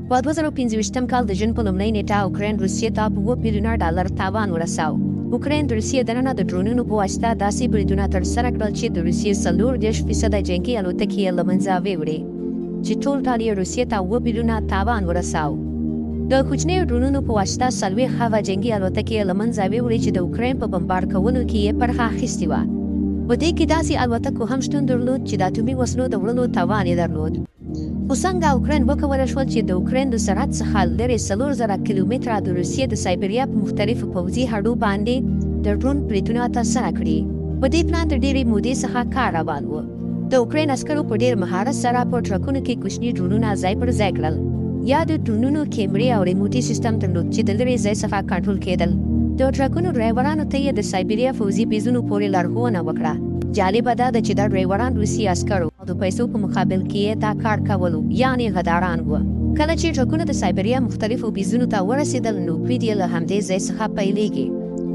په 2025 کال د جون په لومړۍ نیټه اوکراین روسیې ته په 2 بیلیونه ډالر تاوان ورساو. اوکراین د روسیې دننه د ډرونونو په واسطه داسې بریدونه ترسره کړل چې د روسیې 40% جنګي الوتکې یې له منځه ویوړې، چې ټول ټال یې روسیې ته 2 بیلیونه تاوان ورساو. د کوچنیو ډرونونو په واسطه 40 هغه جنګي الوتکې یې له منځه ویوړې چې د اوکراین په بمبار کولو کې یې برخه اخیستې وه. په دې کې داسې الوتکو هم شتون درلود چې د اټومي وسلو د وړلو توان یې درلود. خو څنګه اوکراین وکولی شول چې د اوکراین د سرحد څخه لرې 4000 کیلومتره د روسیې د سایبریا په مختلفو پوځي هډو باندې د ډرون بریدونه ترسره کړي؟ په دې پلان د ډېرې مودې څخه کار روان و. د اوکراین عسکرو په ډېر مهارت سره په ټرکونو کې کوچني ډرونونه ځای پر ځای کړل، یا د ډرونونو کیمرې او ریموټي سیستم درلود چې د لرې ځای څخه کنټرول کېدل. د ټرکونو ډرایورانو ته یې د سایبریا پوځي بیزونو پورې لارښوونه وکړه. جالبه دا ده چې دا ډرایوران روسي عسکرو او د پیسو په مقابل کې یې دا کار کولو، یعنې غداران وو. کله چې ټرکونه د سایبریا مختلفو بیزونو ته ورسېدل نو برید یې له همدې ځای څخه پیلېږي.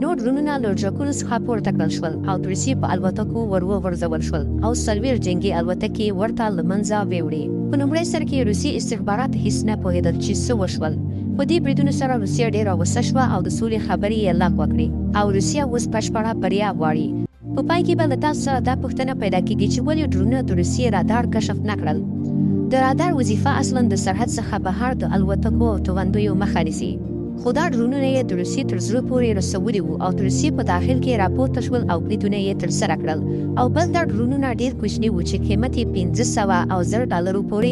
نو ډرونونه له ټرکونو څخه پورته کړل شول او د روسیې په الوتکو ور وغورځول شول او 40 جنګي الوتکې ورته له منځه ویوړې. په لومړي سر کې روسي استخبارات هیڅ نه پوهېدل چې څه وشول. په دې بریدونو سره روسیه ډېره غوسه شوه او د سولې خبرې یې لغوه کړې او روسیه اوس بشپړه بریا غواړي. په پای کې به له تاسو سره دا پوښتنه پیدا کېږي چې ولې ډرونونه د روسیې رادار کشف نه کړل؟ د رادار وظیفه اصلا د سرحد څخه بهر د الوتکو او توغندیو مخه نیسي، خو دا ډرونونه یې د روسیې تر زړه پورې رسولي وو او د روسیې په داخل کې راپورته شول او بریدونه یې ترسره کړل. او بل دا ډرونونه ډېر کوچني وو چې قیمت یې $500 او $1000 پورې